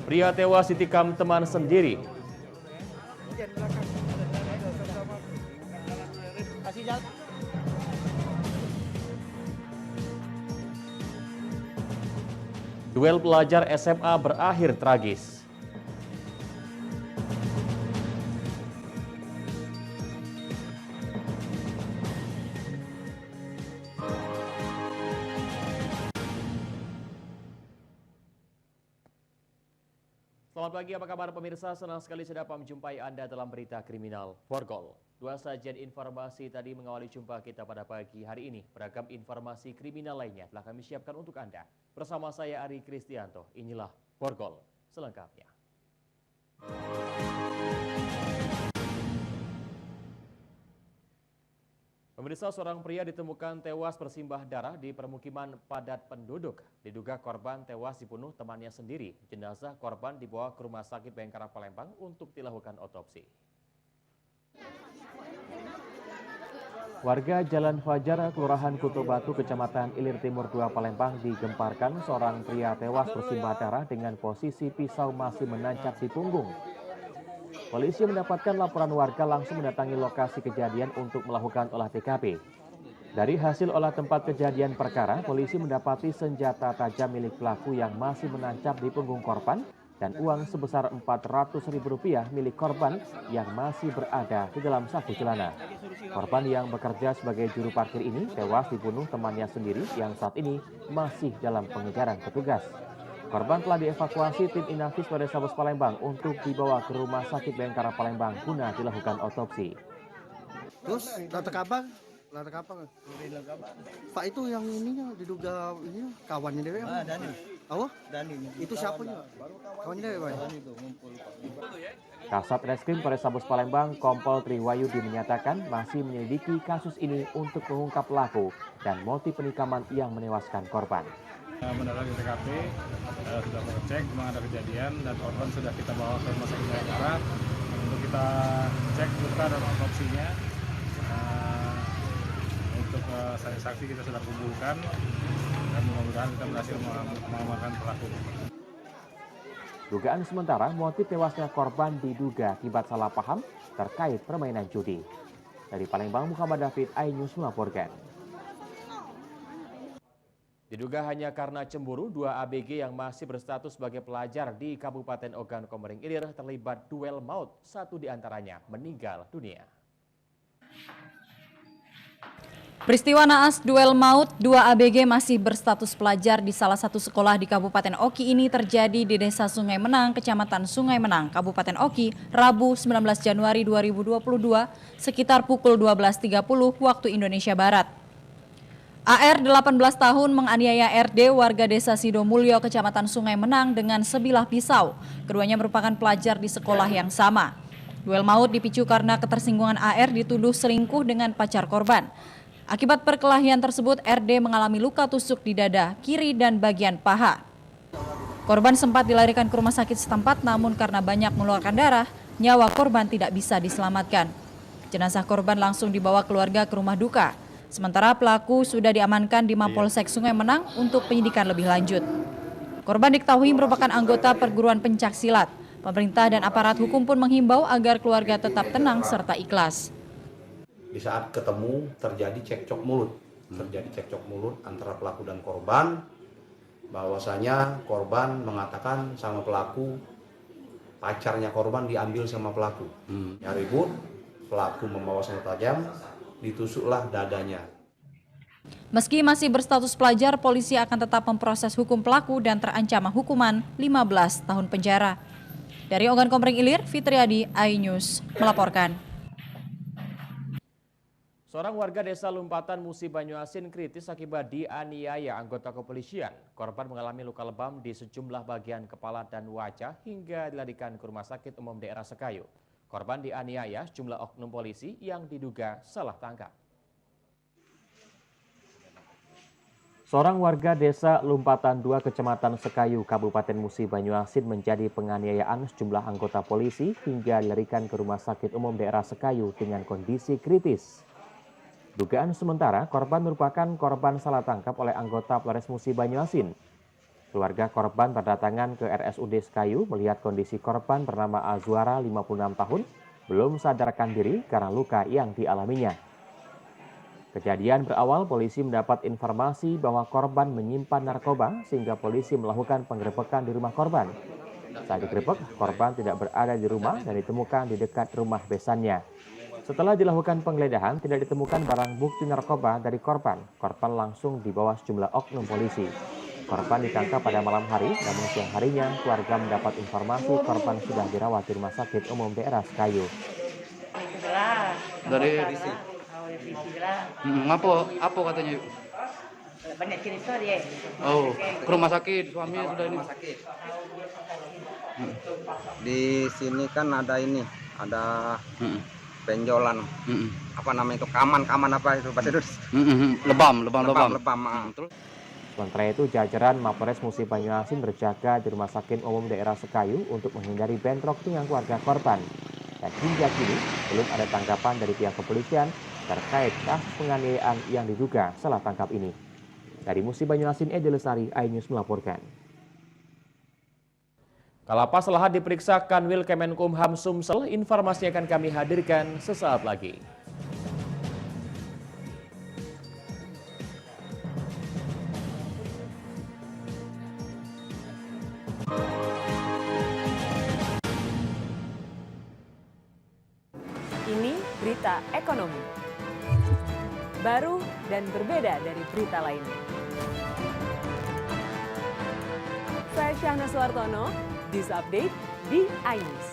Pria tewas ditikam teman sendiri. Duel pelajar SMA berakhir tragis. Selamat pagi, apa kabar pemirsa? Senang sekali saya dapat menjumpai Anda dalam berita kriminal Borgol. Dua sajian informasi tadi mengawali jumpa kita pada pagi hari ini. Beragam informasi kriminal lainnya telah kami siapkan untuk Anda. Bersama saya Ari Kristianto, inilah Borgol selengkapnya. Pemirsa, seorang pria ditemukan tewas bersimbah darah di permukiman padat penduduk. Diduga korban tewas dibunuh temannya sendiri. Jenazah korban dibawa ke Rumah Sakit Bayangkara Palembang untuk dilakukan otopsi. Warga Jalan Fajar, Kelurahan Kuto Batu, Kecamatan Ilir Timur 2 Palembang digemparkan seorang pria tewas bersimbah darah dengan posisi pisau masih menancap di punggung. Polisi mendapatkan laporan warga langsung mendatangi lokasi kejadian untuk melakukan olah TKP. Dari hasil olah tempat kejadian perkara, polisi mendapati senjata tajam milik pelaku yang masih menancap di punggung korban dan uang sebesar Rp400.000 milik korban yang masih berada di dalam saku celana. Korban yang bekerja sebagai juru parkir ini tewas dibunuh temannya sendiri yang saat ini masih dalam pengejaran petugas. Korban telah dievakuasi tim Inafis Polrestabes Palembang untuk dibawa ke Rumah Sakit Bayangkara Palembang guna dilakukan otopsi. Terus lata kabar? Pak itu yang ininya diduga ini kawannya dewe. Dani. Apa? Dani. Itu siapanya? Kawannya dewe, Pak. Dani itu ngumpul. Kasat Reskrim Polrestabes Palembang Kompol Triwayudi menyatakan masih menyelidiki kasus ini untuk mengungkap pelaku dan motif penikaman yang menewaskan korban. Mendatangi TKP, sudah mengecek memang ada kejadian dan korban sudah kita bawa ke Rumah Sakit Bayangkara untuk kita cek luka dan otopsinya. Untuk saksi kita sudah kumpulkan dan mudah-mudahan kita berhasil mengamankan pelaku. Dugaan sementara motif tewasnya korban diduga akibat salah paham terkait permainan judi. Dari Palembang, Muhammad David, iNews melaporkan. Diduga hanya karena cemburu, dua ABG yang masih berstatus sebagai pelajar di Kabupaten Ogan Komering Ilir terlibat duel maut. Satu di antaranya meninggal dunia. Peristiwa naas duel maut dua ABG masih berstatus pelajar di salah satu sekolah di Kabupaten Oki ini terjadi di Desa Sungai Menang, Kecamatan Sungai Menang, Kabupaten Oki, Rabu 19 Januari 2022 sekitar pukul 12.30 waktu Indonesia Barat. AR 18 tahun menganiaya RD warga Desa Sidomulyo, Kecamatan Sungai Menang dengan sebilah pisau. Keduanya merupakan pelajar di sekolah yang sama. Duel maut dipicu karena ketersinggungan AR dituduh selingkuh dengan pacar korban. Akibat perkelahian tersebut, RD mengalami luka tusuk di dada kiri dan bagian paha. Korban sempat dilarikan ke rumah sakit setempat, namun karena banyak mengeluarkan darah, nyawa korban tidak bisa diselamatkan. Jenazah korban langsung dibawa keluarga ke rumah duka. Sementara pelaku sudah diamankan di Mapolsek Sungai Menang untuk penyidikan lebih lanjut. Korban diketahui merupakan anggota perguruan pencaksilat. Pemerintah dan aparat hukum pun menghimbau agar keluarga tetap tenang serta ikhlas. Di saat ketemu terjadi cekcok mulut antara pelaku dan korban, bahwasanya korban mengatakan sama pelaku pacarnya korban diambil sama pelaku. Ribut, pelaku membawa senjata tajam, ditusuklah dadanya. Meski masih berstatus pelajar, polisi akan tetap memproses hukum pelaku dan terancam hukuman 15 tahun penjara. Dari Ogan Komering Ilir, Fitriadi, iNews melaporkan. Seorang warga desa Lumpatan Musi Banyuasin kritis akibat dianiaya anggota kepolisian. Korban mengalami luka lebam di sejumlah bagian kepala dan wajah hingga dilarikan ke Rumah Sakit Umum Daerah Sekayu. Korban dianiaya sejumlah oknum polisi yang diduga salah tangkap. Seorang warga desa Lumpatan 2 Kecamatan Sekayu, Kabupaten Musi Banyuasin menjadi penganiayaan sejumlah anggota polisi hingga dilarikan ke Rumah Sakit Umum Daerah Sekayu dengan kondisi kritis. Dugaan sementara korban merupakan korban salah tangkap oleh anggota Polres Musi Banyuasin. Keluarga korban berdatangan ke RSUD Sekayu melihat kondisi korban bernama Azwara 56 tahun belum sadarkan diri karena luka yang dialaminya. Kejadian berawal polisi mendapat informasi bahwa korban menyimpan narkoba sehingga polisi melakukan penggerebekan di rumah korban. Saat digerebek, korban tidak berada di rumah dan ditemukan di dekat rumah besannya. Setelah dilakukan penggeledahan, tidak ditemukan barang bukti narkoba dari korban. Korban langsung dibawa sejumlah oknum polisi. Korban ditangkap pada malam hari, namun siang harinya keluarga mendapat informasi korban sudah dirawat di Rumah Sakit Umum Daerah Sekayu. Dari apa katanya? Banyak cerita dia. Oh, ke rumah sakit suaminya sudah ini. Di sini kan ada benjolan. Apa namanya itu? Kaman apa itu bahasa Indonesia? Lebam. Terus Sementara itu, jajaran Mapolres Musi Banyuasin berjaga di Rumah Sakit Umum Daerah Sekayu untuk menghindari bentrok dengan keluarga korban. Dan hingga kini, belum ada tanggapan dari pihak kepolisian terkait kasus penganiayaan yang diduga salah tangkap ini. Dari Musi Banyuasin, Edi Lestari, iNews melaporkan. Kalapas Lahat diperiksa Kanwil Kemenkumham Sumsel, informasi akan kami hadirkan sesaat lagi. Ini berita ekonomi. Baru dan berbeda dari berita lainnya. Saya Syahna Suartono, This Update di iNews.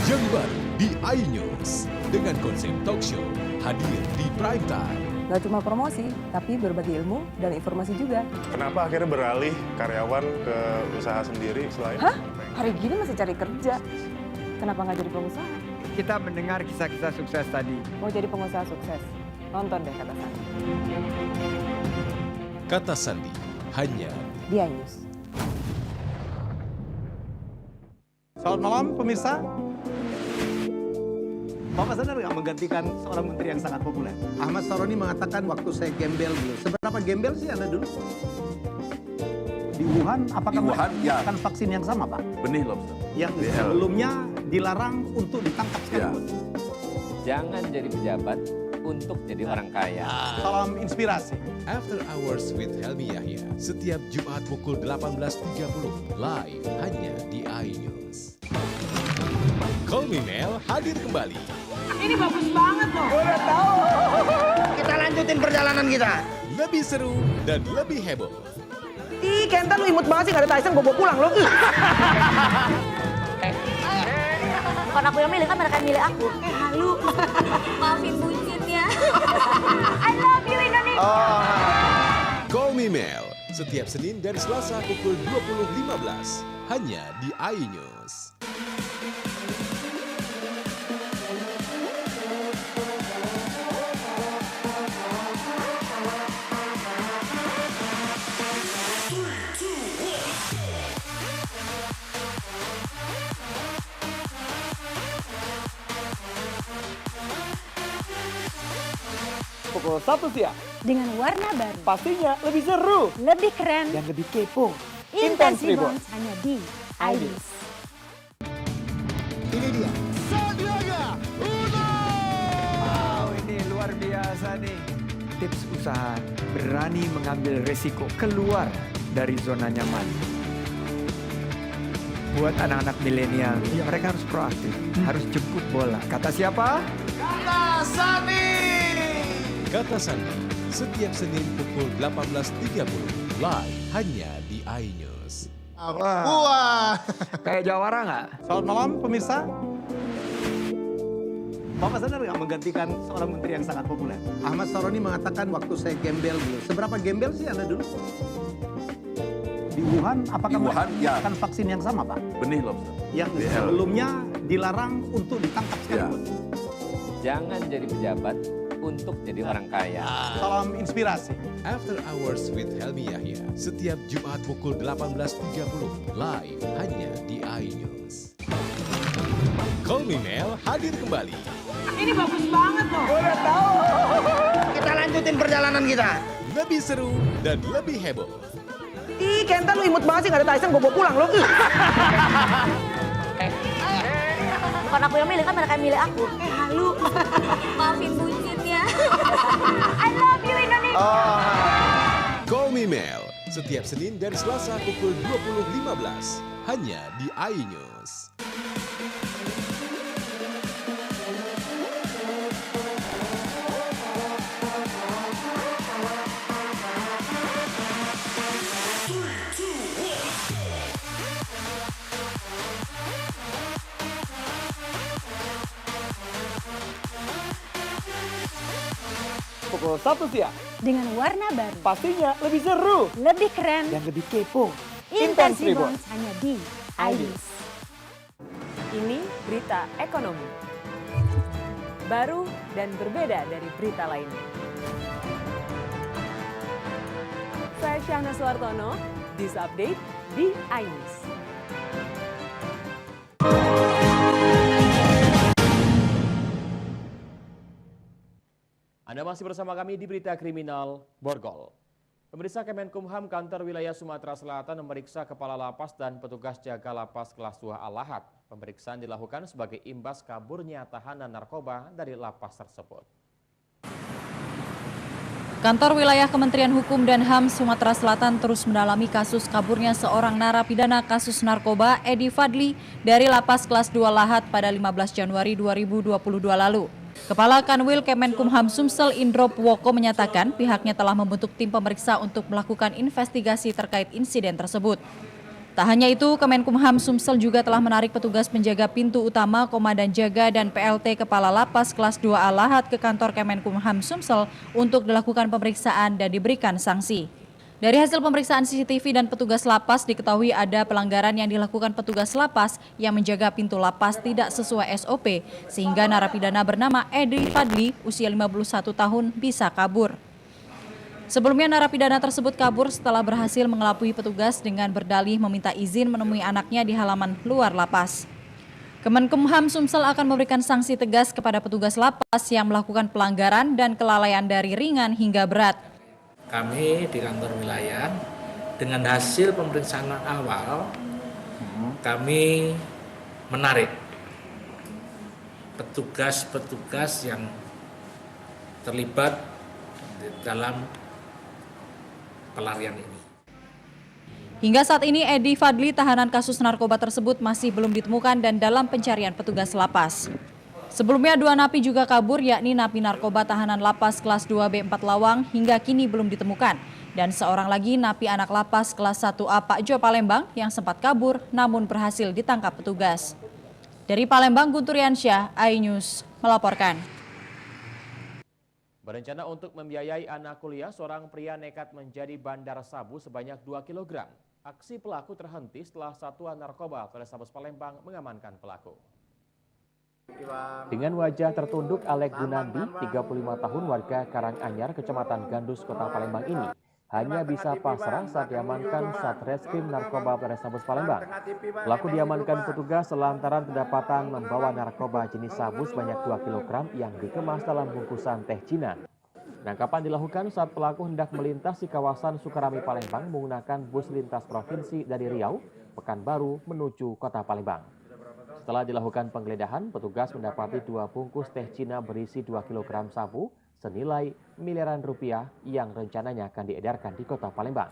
Yang baru di iNews dengan konsep talk show hadir di prime time. Gak cuma promosi, tapi berbagi ilmu dan informasi juga. Kenapa akhirnya beralih karyawan ke usaha sendiri selain? Hah? Hari gini masih cari kerja. Kenapa nggak jadi pengusaha? Kita mendengar kisah-kisah sukses tadi. Mau jadi pengusaha sukses? Nonton deh Kata Sandi. Kata Sandi hanya Di iNews. Selamat malam pemirsa. Bapak sadar nggak menggantikan seorang menteri yang sangat populer? Ahmad Saroni mengatakan waktu saya gembel dulu. Seberapa gembel sih Anda dulu? Di Wuhan, apakah Wuhan, ya. akan vaksin yang sama, Pak? Benih lobster. Yang sebelumnya dilarang untuk ditangkap sekalipun. Jangan jadi pejabat untuk jadi orang kaya. Salam inspirasi. After Hours with Helmi Yahya setiap Jumat pukul 18.30 live hanya di iNews. Call Me Mel hadir kembali. Ini bagus banget loh. Udah tahu. Kita lanjutin perjalanan kita. Lebih seru dan lebih heboh. Ih, Kentan lu imut banget sih, gak ada Tyson, gue bawa pulang loh. Bukan aku yang milih, kan mereka yang milih aku. Halu. Maafin bucin ya. I love you Indonesia. Call Me Mel setiap Senin dan Selasa pukul 20.15 hanya di iNews. Pukul 1 siang. Dengan warna baru. Pastinya lebih seru. Lebih keren. Dan lebih kepo. Intense Reborn hanya di iNews. Ini dia. Sandiaga Uno. Wow, ini luar biasa nih. Tips usaha, berani mengambil resiko, keluar dari zona nyaman. Buat anak-anak milenial, mereka harus proaktif, harus jemput bola. Kata siapa? Kata Sandi. Kata Sandi setiap Senin pukul 18.30 live hanya di iNews. Wah. Kayak jawara nggak? Selamat malam pemirsa. Bapak sadar nggak menggantikan seorang menteri yang sangat populer? Ahmad Saroni mengatakan waktu saya gembel dulu. Seberapa gembel sih Anda dulu? Di Wuhan, apakah Wuhan, ya. akan vaksin yang sama, Pak? Benih lobster. Yang sebelumnya dilarang untuk ditangkap sekalipun. Jangan jadi pejabat untuk jadi orang kaya. Salam inspirasi. After Hours with Helmi Yahya setiap Jumat pukul 18.30 live hanya di iNews. Call Me Mel hadir kembali. Ini bagus banget loh. Udah tahu. Kita lanjutin perjalanan kita. lebih seru dan lebih heboh. Ih, Kenta lu imut banget sih, nggak ada Tyson, gue bawa pulang lo. Bukan aku yang milih, kan mereka yang milih aku. Halu. Maafin bucin ya. I love you Indonesia. Call Me Mel, setiap Senin dan Selasa pukul 20.15, hanya di iNews. Pukul 1 siang. Dengan warna baru. Pastinya lebih seru. Lebih keren. Yang lebih kepo. Intense Reborn hanya di iNews. Ini berita ekonomi. Baru dan berbeda dari berita lainnya. Saya Syahna Suartono, This Update di iNews. Anda masih bersama kami di Berita Kriminal Borgol. Pemeriksa Kemenkumham Kantor Wilayah Sumatera Selatan memeriksa Kepala Lapas dan petugas jaga lapas kelas 2 Al-Lahat. Pemeriksaan dilakukan sebagai imbas kaburnya tahanan narkoba dari lapas tersebut. Kantor Wilayah Kementerian Hukum dan HAM Sumatera Selatan terus mendalami kasus kaburnya seorang narapidana kasus narkoba Edi Fadli dari lapas kelas 2 Lahat pada 15 Januari 2022 lalu. Kepala Kanwil Kemenkumham Sumsel Indro Pwoko menyatakan pihaknya telah membentuk tim pemeriksa untuk melakukan investigasi terkait insiden tersebut. Tak hanya itu, Kemenkumham Sumsel juga telah menarik petugas penjaga pintu utama, komandan jaga, dan PLT Kepala Lapas kelas 2 Al-Lahat ke kantor Kemenkumham Sumsel untuk dilakukan pemeriksaan dan diberikan sanksi. Dari hasil pemeriksaan CCTV dan petugas lapas diketahui ada pelanggaran yang dilakukan petugas lapas yang menjaga pintu lapas tidak sesuai SOP sehingga narapidana bernama Edi Fadli usia 51 tahun bisa kabur. Sebelumnya narapidana tersebut kabur setelah berhasil mengelabui petugas dengan berdalih meminta izin menemui anaknya di halaman luar lapas. Kemenkumham Sumsel akan memberikan sanksi tegas kepada petugas lapas yang melakukan pelanggaran dan kelalaian dari ringan hingga berat. Kami di kantor wilayah dengan hasil pemeriksaan awal kami menarik petugas-petugas yang terlibat dalam pelarian ini. Hingga saat ini Edi Fadli tahanan kasus narkoba tersebut masih belum ditemukan dan dalam pencarian petugas lapas. Sebelumnya 2 napi juga kabur, yakni napi narkoba tahanan lapas kelas 2B 4 Lawang hingga kini belum ditemukan. Dan seorang lagi napi anak lapas kelas 1A Pak Jo Palembang yang sempat kabur namun berhasil ditangkap petugas. Dari Palembang, Guntur Yansyah, iNews melaporkan. Berencana untuk membiayai anak kuliah, seorang pria nekat menjadi bandar sabu sebanyak 2 kg. Aksi pelaku terhenti setelah Satuan Narkoba Polrestabes Palembang mengamankan pelaku. Dengan wajah tertunduk, Alek Gunandi, 35 tahun warga Karanganyar, Kecamatan Gandus, Kota Palembang ini hanya bisa pasrah saat diamankan Satreskrim Narkoba Polrestabes Palembang. Pelaku diamankan petugas selantaran kedapatan membawa narkoba jenis sabu sebanyak 2 kg yang dikemas dalam bungkusan teh Cina. Penangkapan dilakukan saat pelaku hendak melintas di kawasan Sukarami, Palembang menggunakan bus lintas provinsi dari Riau, Pekanbaru menuju Kota Palembang. Setelah dilakukan penggeledahan, petugas mendapati 2 bungkus teh Cina berisi 2 kg sabu senilai miliaran rupiah yang rencananya akan diedarkan di Kota Palembang.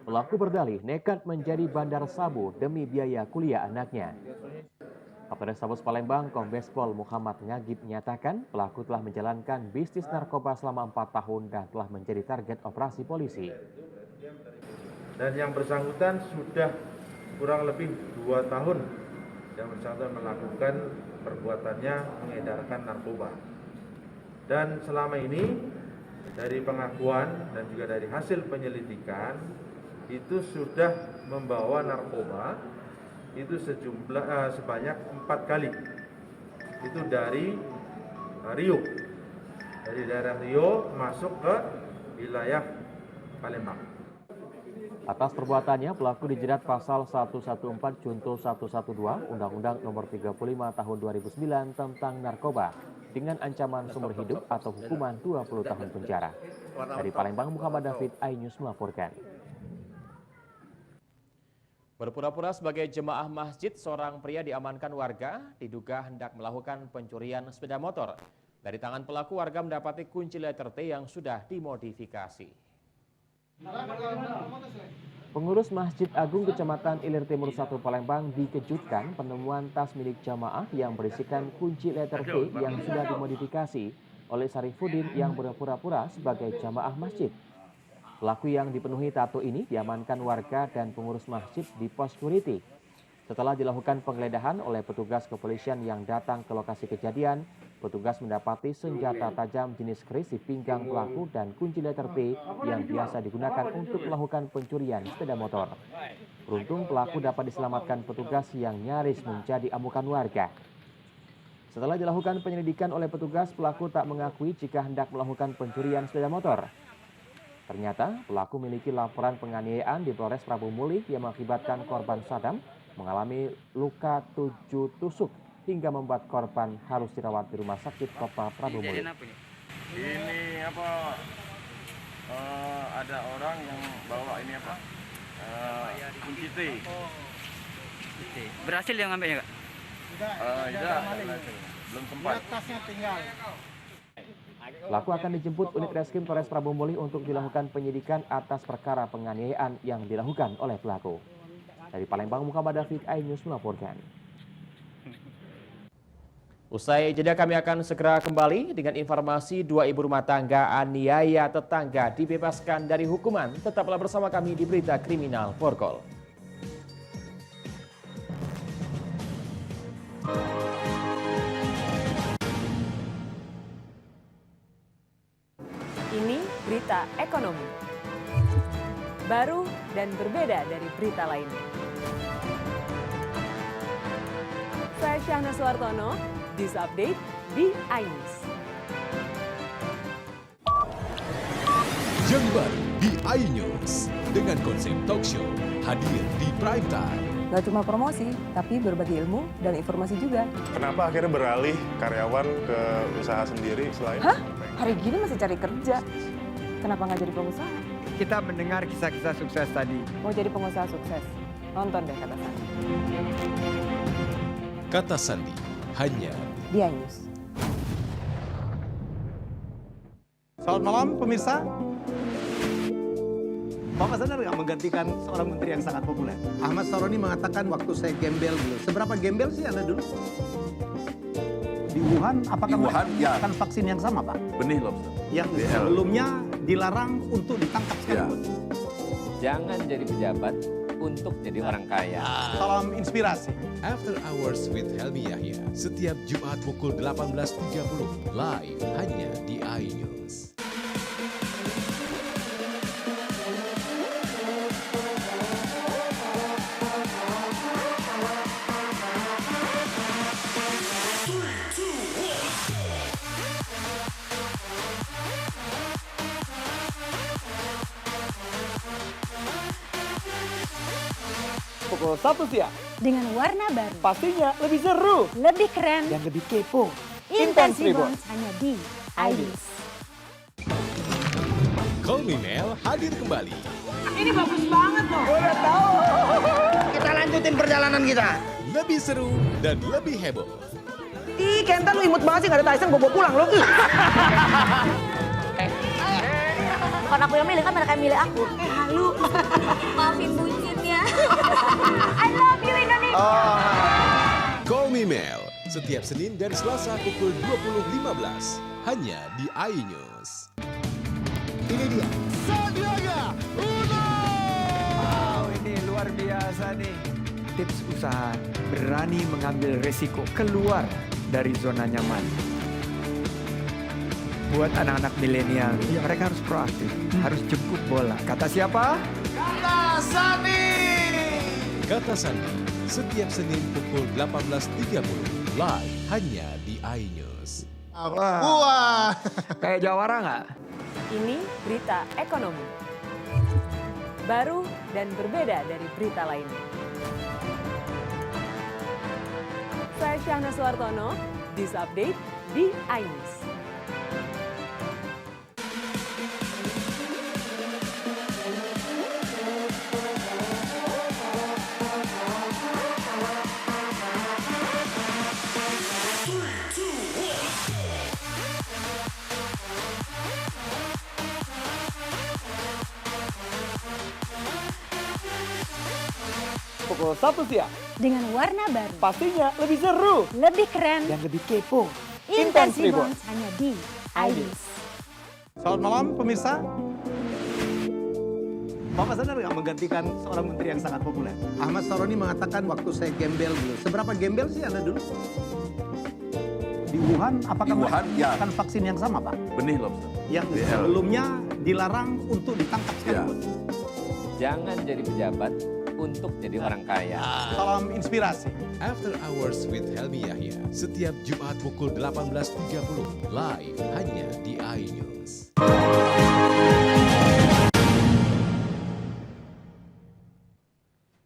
Pelaku berdalih nekat menjadi bandar sabu demi biaya kuliah anaknya. Kapolres Palembang Kombes Pol Muhammad Ngagib menyatakan pelaku telah menjalankan bisnis narkoba selama 4 tahun dan telah menjadi target operasi polisi. Dan yang bersangkutan sudah kurang lebih 2 tahun yang bersangkutan melakukan perbuatannya mengedarkan narkoba. Dan selama ini dari pengakuan dan juga dari hasil penyelidikan itu sudah membawa narkoba itu sebanyak 4 kali. Itu dari Rio, dari daerah Rio masuk ke wilayah Palembang. Atas perbuatannya, pelaku dijerat pasal 114 Junto 112 Undang-Undang Nomor 35 Tahun 2009 tentang narkoba dengan ancaman seumur hidup atau hukuman 20 tahun penjara. Dari Palembang, Muhammad David, iNews melaporkan. Berpura-pura sebagai jemaah masjid, seorang pria diamankan warga diduga hendak melakukan pencurian sepeda motor. Dari tangan pelaku, warga mendapati kunci letter T yang sudah dimodifikasi. Pengurus Masjid Agung Kecamatan Ilir Timur 1 Palembang dikejutkan penemuan tas milik jamaah yang berisikan kunci letter T yang sudah dimodifikasi oleh Sarifuddin yang berpura-pura sebagai jamaah masjid. Pelaku yang dipenuhi tato ini diamankan warga dan pengurus masjid di pos security. Setelah dilakukan penggeledahan oleh petugas kepolisian yang datang ke lokasi kejadian, petugas mendapati senjata tajam jenis keris di pinggang pelaku dan kunci letter T yang biasa digunakan untuk melakukan pencurian sepeda motor. Beruntung pelaku dapat diselamatkan petugas yang nyaris menjadi amukan warga. Setelah dilakukan penyelidikan oleh petugas, pelaku tak mengakui jika hendak melakukan pencurian sepeda motor. Ternyata pelaku memiliki laporan penganiayaan di Polres Prabu Mulih yang mengakibatkan korban Sadam mengalami luka 7 tusuk hingga membuat korban harus dirawat di rumah sakit Kota Prabu Mulih. Ini ada orang yang bawa ini kunci T. Berhasil yang ngambilnya, Kak? Belum sempat. Tasnya tinggal. Pelaku akan dijemput unit reskrim Polres Prabu Mulih untuk dilakukan penyidikan atas perkara penganiayaan yang dilakukan oleh pelaku. Dari Palembang, Muhammad David, iNews melaporkan. Usai jeda kami akan segera kembali dengan informasi 2 ibu rumah tangga aniaya tetangga dibebaskan dari hukuman. Tetaplah bersama kami di Berita Kriminal Porkol. Ini berita ekonomi. Baru dan berbeda dari berita lainnya. Saya Syahna Suartono, News Update di iNews. Yang baru di iNews dengan konsep talk show hadir di prime time. Gak cuma promosi, tapi berbagi ilmu dan informasi juga. Kenapa akhirnya beralih karyawan ke usaha sendiri selain? Hah? Hari gini masih cari kerja. Kenapa nggak jadi pengusaha? Kita mendengar kisah-kisah sukses tadi. Mau jadi pengusaha sukses? Nonton deh Kata Sandi. Kata Sandi hanya di iNews. Selamat malam pemirsa. Bapak sadar nggak menggantikan seorang menteri yang sangat populer? Ahmad Saroni mengatakan waktu saya gembel dulu. Seberapa gembel sih Anda dulu? Di Wuhan, apakah mereka menggunakan vaksin yang sama, Pak? Benih lobster. Yang sebelumnya dilarang untuk ditangkap sekali. Jangan jadi pejabat untuk jadi orang kaya. Salam inspirasi. After Hours with Helmi Yahya setiap Jumat pukul 18.30 live hanya di iNews. Pukul 1 siang. Dengan warna baru. Pastinya lebih seru. Lebih keren. Dan lebih kepo. Intense Reborns hanya di iNews. Call Me Mel hadir kembali. Ini bagus banget loh. Udah tahu. Kita lanjutin perjalanan kita. Lebih seru dan lebih heboh. Ih, Kenta lu imut banget sih, gak ada Tyson, gue bawa pulang lo. Bukan aku yang milih, kan mereka yang milih aku. Halu. Maafin bucinnya. I love you Indonesia. Call Me Mel setiap Senin dan Selasa pukul 20.15 hanya di iNews. Ini dia. Sandiaga Uno. Wow, ini luar biasa nih. Tips usaha, berani mengambil resiko, keluar dari zona nyaman. Buat anak-anak milenial, mereka harus proaktif, harus jemput bola. Kata siapa? Kata Sandi. Kata Sandi setiap Senin pukul 18.30 live hanya di iNews. Wah. Kayak Jawara nggak? Ini berita ekonomi. baru dan berbeda dari berita lainnya. Saya Syahna Suartono, News Update di iNews. Pukul 1 siang. Dengan warna baru. Pastinya lebih seru. Lebih keren. Dan lebih kepo. Intense Reborns hanya di iNews. Selamat malam pemirsa. Bapak sadar nggak menggantikan seorang menteri yang sangat populer? Ahmad Saroni mengatakan waktu saya gembel dulu. Seberapa gembel sih Anda dulu? Di Wuhan, apakah melakukan vaksin yang sama, Pak? Benih lobster. Yang sebelumnya dilarang untuk ditangkap sekalipun. Jangan jadi pejabat untuk jadi orang kaya. Salam inspirasi. After Hours with Helmi Yahya, setiap Jumat pukul 18.30, live hanya di iNews.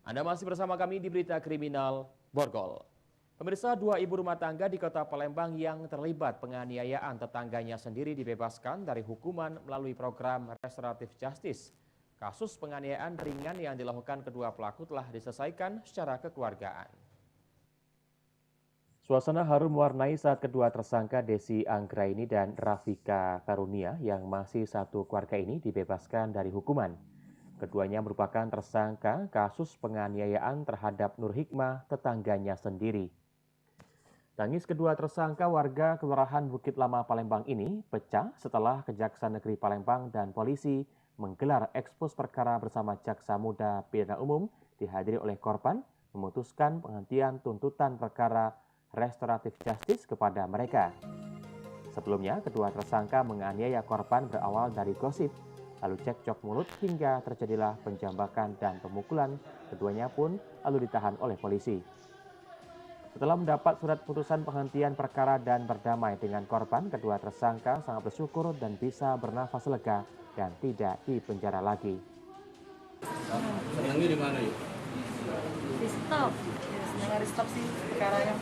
Anda masih bersama kami di Berita Kriminal Borgol. Pemirsa, 2 ibu rumah tangga di Kota Palembang yang terlibat penganiayaan tetangganya sendiri dibebaskan dari hukuman melalui program Restoratif Justice. Kasus penganiayaan ringan yang dilakukan kedua pelaku telah diselesaikan secara kekeluargaan. Suasana harum mewarnai saat kedua tersangka Desi Anggraini dan Rafika Karunia yang masih satu keluarga ini dibebaskan dari hukuman. Keduanya merupakan tersangka kasus penganiayaan terhadap Nur Hikmah, tetangganya sendiri. Tangis kedua tersangka warga Kelurahan Bukit Lama Palembang ini pecah setelah Kejaksaan Negeri Palembang dan polisi menggelar ekspos perkara bersama Jaksa Muda Pidana Umum dihadiri oleh korban, memutuskan penghentian tuntutan perkara Restoratif Justice kepada mereka. Sebelumnya, kedua tersangka menganiaya korban berawal dari gosip, lalu cekcok mulut hingga terjadilah penjambakan dan pemukulan. Keduanya pun lalu ditahan oleh polisi. Setelah mendapat surat putusan penghentian perkara dan berdamai dengan korban, kedua tersangka sangat bersyukur dan bisa bernafas lega dan tidak dipenjara lagi. Senangnya di mana yuk? Di stop. Senang di stop sih perkaranya.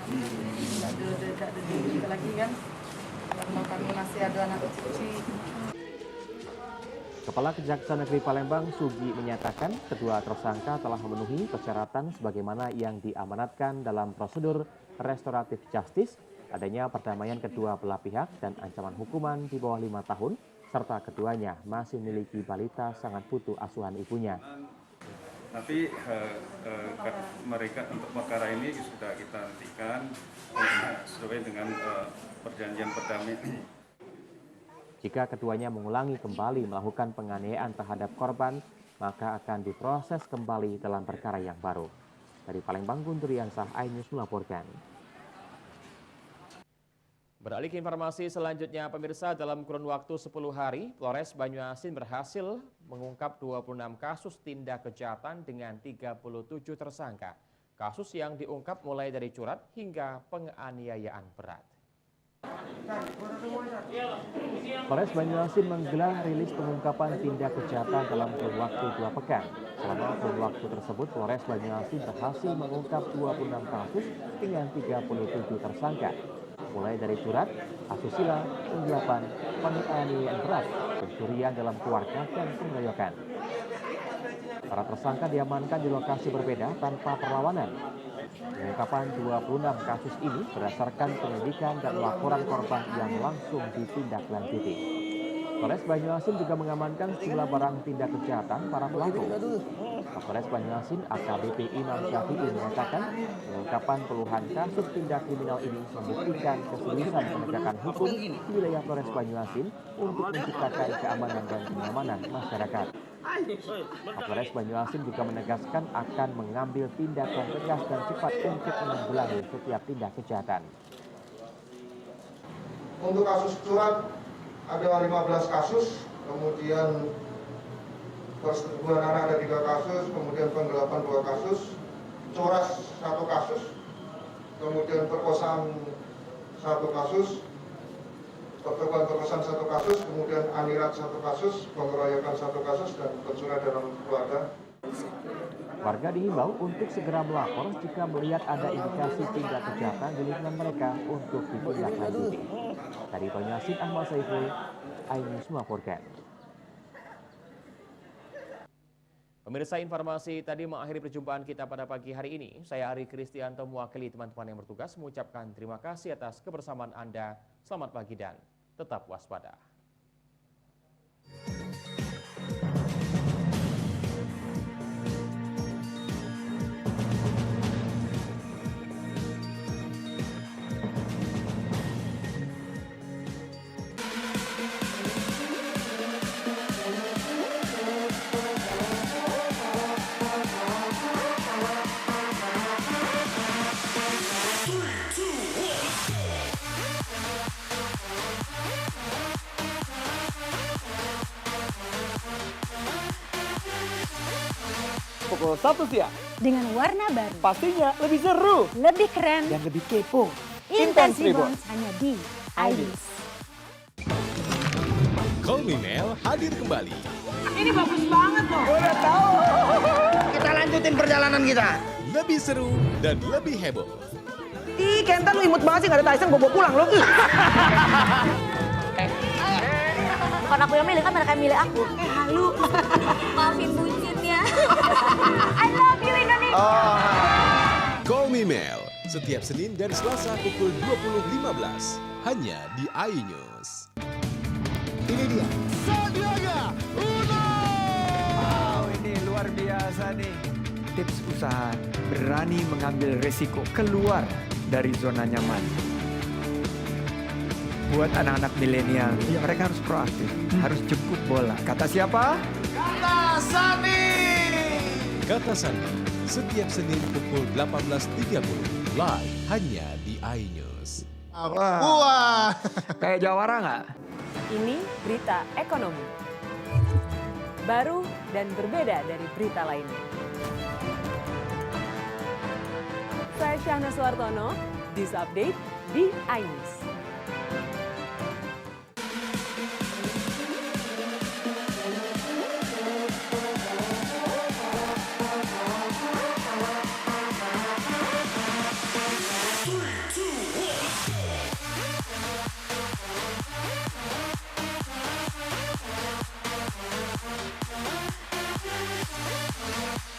Tidak ada lagi kan. Karena kami masih ada anak kecil. Kepala Kejaksaan Negeri Palembang Sugi menyatakan kedua tersangka telah memenuhi persyaratan sebagaimana yang diamanatkan dalam prosedur Restoratif Justice, adanya perdamaian kedua belah pihak dan ancaman hukuman di bawah 5 tahun, serta keduanya masih memiliki balita sangat butuh asuhan ibunya. Nanti mereka untuk perkara ini sudah kita hentikan sesuai dengan perjanjian perdamaian. Jika keduanya mengulangi kembali melakukan penganiayaan terhadap korban, maka akan diproses kembali dalam perkara yang baru. Dari Palembang, Guntur Yansah, iNews melaporkan. Beralih ke informasi selanjutnya, pemirsa, dalam kurun waktu 10 hari, Polres Banyuasin berhasil mengungkap 26 kasus tindak kejahatan dengan 37 tersangka. Kasus yang diungkap mulai dari curat hingga penganiayaan berat. Polres Banyuasin menggelar rilis pengungkapan tindak kejahatan dalam kurun waktu 2 pekan. Selama kurun waktu tersebut, Polres Banyuasin berhasil mengungkap 26 kasus dengan 37 tersangka. Mulai dari surat, asusila, penggelapan, penganiayaan berat, pencurian dalam keluarga, dan pengeroyokan. Para tersangka diamankan di lokasi berbeda tanpa perlawanan. Pengungkapan 26 kasus ini berdasarkan penyelidikan dan laporan korban yang langsung ditindaklanjuti. Polres Banyuasin juga mengamankan sejumlah barang tindak kejahatan para pelaku. Kapolres Banyuasin AKBP Imam Syafi'i mengatakan pengungkapan puluhan kasus tindak kriminal ini membuktikan keseriusan penegakan hukum di wilayah Polres Banyuasin untuk menciptakan keamanan dan kenyamanan masyarakat. Kapolres Banyuasin juga menegaskan akan mengambil tindakan tegas dan cepat untuk menanggulangi setiap tindak kejahatan. Untuk kasus surat ada 15 kasus, kemudian persetubuhan anak ada 3 kasus, kemudian penggelapan 2 kasus, coras 1 kasus, kemudian perkosaan 1 kasus, percobaan perkosaan 1 kasus, kemudian anirat 1 kasus, pengeroyokan 1 kasus, dan pencurian dalam keluarga. Warga dihimbau untuk segera melapor jika melihat ada indikasi tindak kejahatan di lingkungan mereka untuk ditindaklanjuti. Dari Banyuasin, Ahmad Saiful, iNews melaporkan. Pemirsa, informasi tadi mengakhiri perjumpaan kita pada pagi hari ini. Saya Ari Kristianto mewakili teman-teman yang bertugas mengucapkan terima kasih atas kebersamaan Anda. Selamat pagi dan tetap waspada. Pukul 1 siang. Dengan warna baru. Pastinya lebih seru. Lebih keren. Dan lebih kepo. Intense Reborn hanya di iNews. Call Me Mel hadir kembali. Ini bagus banget loh. Udah tahu. Kita lanjutin perjalanan kita. Lebih seru dan lebih heboh. Ih, Kentan lu imut banget sih, gak ada Tyson, gue pulang lo. Bukan aku yang milih, kan mereka yang milih aku. Halu. Maafin bucin ya. I love you Indonesia. Call Me Mel setiap Senin dan Selasa pukul 20.15 hanya di iNews. Ini dia. Sandiaga Uno. Wow, ini luar biasa nih. Tips usaha, berani mengambil resiko, keluar dari zona nyaman. Buat anak-anak milenial, mereka harus proaktif, harus jemput bola. Kata siapa? Kata Sandi. Kata Sandi, setiap Senin pukul 18.30 live hanya di iNews. Wah. Kayak jawara nggak? Ini berita ekonomi. Baru dan berbeda dari berita lainnya. Saya Syahna Suartono, This Update di iNews.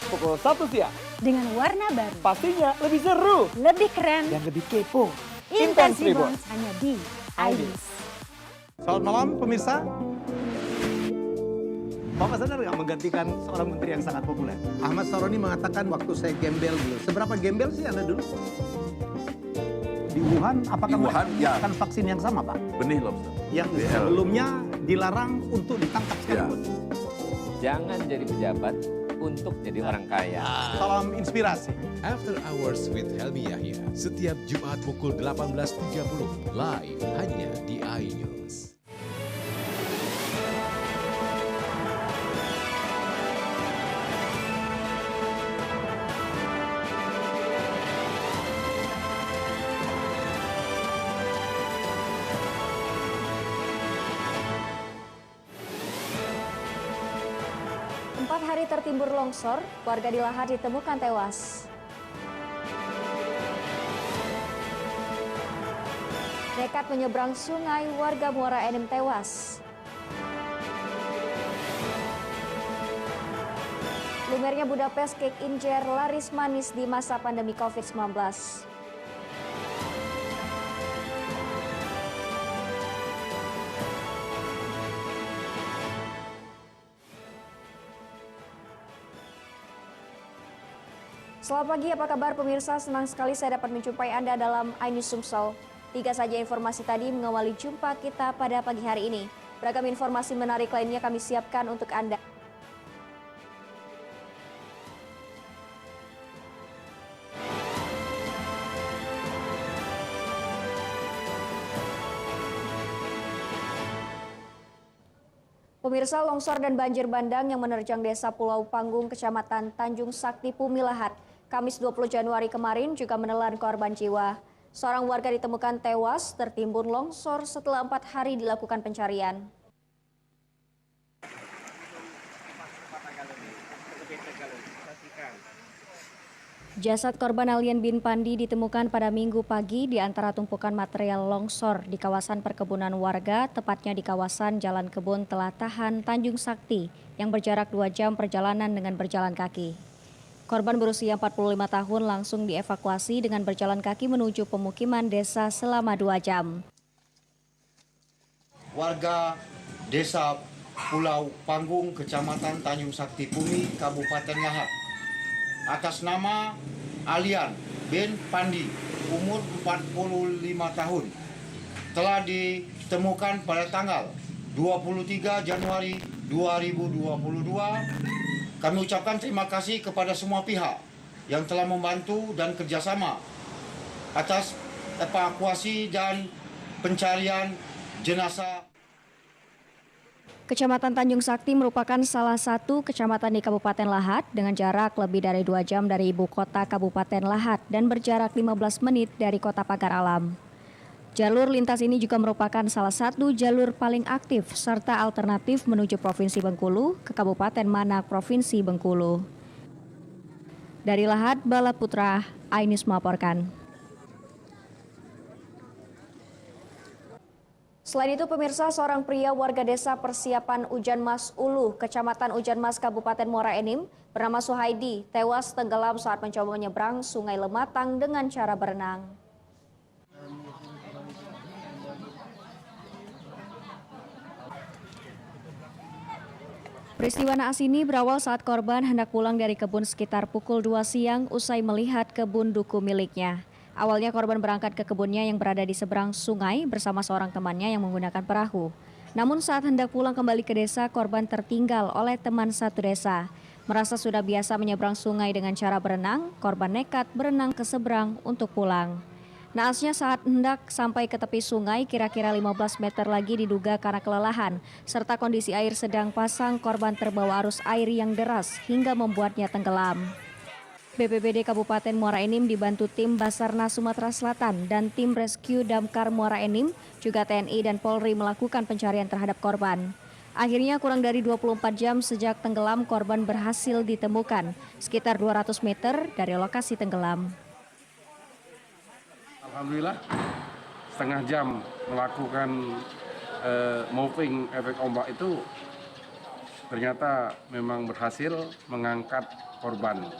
Pukul 1 siang. Dengan warna baru. Pastinya lebih seru. Lebih keren. Dan lebih kepo. Intense Reborn hanya di iNews. Selamat malam pemirsa. Bapak sadar nggak menggantikan seorang menteri yang sangat populer? Ahmad Saroni mengatakan waktu saya gembel dulu. Seberapa gembel sih Anda dulu? Di Wuhan, apakah menggunakan vaksin yang sama, Pak? Benih lobster. Yang sebelumnya dilarang untuk ditangkap sekalipun. Jangan jadi pejabat untuk jadi orang kaya. Salam inspirasi. After Hours with Helmi Yahya setiap Jumat pukul 18.30 live hanya di iNews. Hari tertimbur longsor, warga di Lahar ditemukan tewas. Nekat menyeberang sungai, warga Muara Enim tewas. Lumernya Budapest Cake Injer laris manis di masa pandemi COVID-19. Selamat pagi, apa kabar pemirsa? Senang sekali saya dapat menjumpai Anda dalam iNews Sumsel. 3 saja informasi tadi mengawali jumpa kita pada pagi hari ini. Beragam informasi menarik lainnya kami siapkan untuk Anda. Pemirsa, longsor dan banjir bandang yang menerjang desa Pulau Panggung, Kecamatan Tanjung Sakti, Pumilahat, Kamis 20 Januari kemarin juga menelan korban jiwa. Seorang warga ditemukan tewas tertimbun longsor setelah 4 hari dilakukan pencarian. Jasad korban Alian bin Pandi ditemukan pada Minggu pagi di antara tumpukan material longsor di kawasan perkebunan warga, tepatnya di kawasan Jalan Kebun Telatahan, Tanjung Sakti, yang berjarak 2 jam perjalanan dengan berjalan kaki. Korban berusia 45 tahun langsung dievakuasi dengan berjalan kaki menuju pemukiman desa selama 2 jam. Warga Desa Pulau Panggung, Kecamatan Tanjung Sakti Bumi, Kabupaten Lahat, atas nama Alian bin Pandi, umur 45 tahun, telah ditemukan pada tanggal 23 Januari 2022. Kami ucapkan terima kasih kepada semua pihak yang telah membantu dan kerjasama atas evakuasi dan pencarian jenazah. Kecamatan Tanjung Sakti merupakan salah satu kecamatan di Kabupaten Lahat dengan jarak lebih dari 2 jam dari ibu kota Kabupaten Lahat dan berjarak 15 menit dari Kota Pagar Alam. Jalur lintas ini juga merupakan salah satu jalur paling aktif serta alternatif menuju Provinsi Bengkulu ke Kabupaten Manak, Provinsi Bengkulu. Dari Lahat, Bala Putra, iNews melaporkan. Selain itu, pemirsa, seorang pria warga desa Persiapan Ujan Mas Ulu, Kecamatan Ujan Mas, Kabupaten Muara Enim, bernama Suhaidi, tewas tenggelam saat mencoba menyeberang Sungai Lematang dengan cara berenang. Peristiwa naas ini berawal saat korban hendak pulang dari kebun sekitar pukul 2 siang usai melihat kebun duku miliknya. Awalnya korban berangkat ke kebunnya yang berada di seberang sungai bersama seorang temannya yang menggunakan perahu. Namun saat hendak pulang kembali ke desa, korban tertinggal oleh teman satu desa. Merasa sudah biasa menyeberang sungai dengan cara berenang, korban nekat berenang ke seberang untuk pulang. Naasnya saat hendak sampai ke tepi sungai kira-kira 15 meter lagi diduga karena kelelahan, serta kondisi air sedang pasang, korban terbawa arus air yang deras hingga membuatnya tenggelam. BPBD Kabupaten Muara Enim dibantu tim Basarnas Sumatera Selatan dan tim Rescue Damkar Muara Enim, juga TNI dan Polri melakukan pencarian terhadap korban. Akhirnya kurang dari 24 jam sejak tenggelam, korban berhasil ditemukan sekitar 200 meter dari lokasi tenggelam. Alhamdulillah, setengah jam melakukan moving efek ombak itu ternyata memang berhasil mengangkat korban.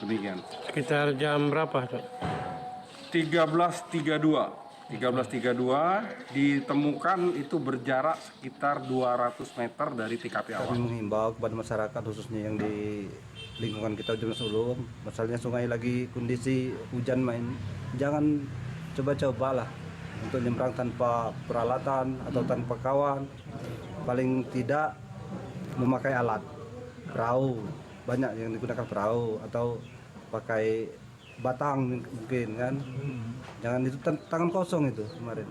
Demikian. Sekitar jam berapa, Dok? 13.32 ditemukan itu berjarak sekitar 200 meter dari TKP awal. Kami menghimbau kepada masyarakat khususnya yang di lingkungan kita Ujan Mas Ulu, misalnya sungai lagi kondisi hujan main, jangan coba-cobalah untuk nyebrang tanpa peralatan atau tanpa kawan, paling tidak memakai alat perahu, banyak yang digunakan perahu atau pakai batang mungkin kan, jangan itu tangan kosong itu kemarin.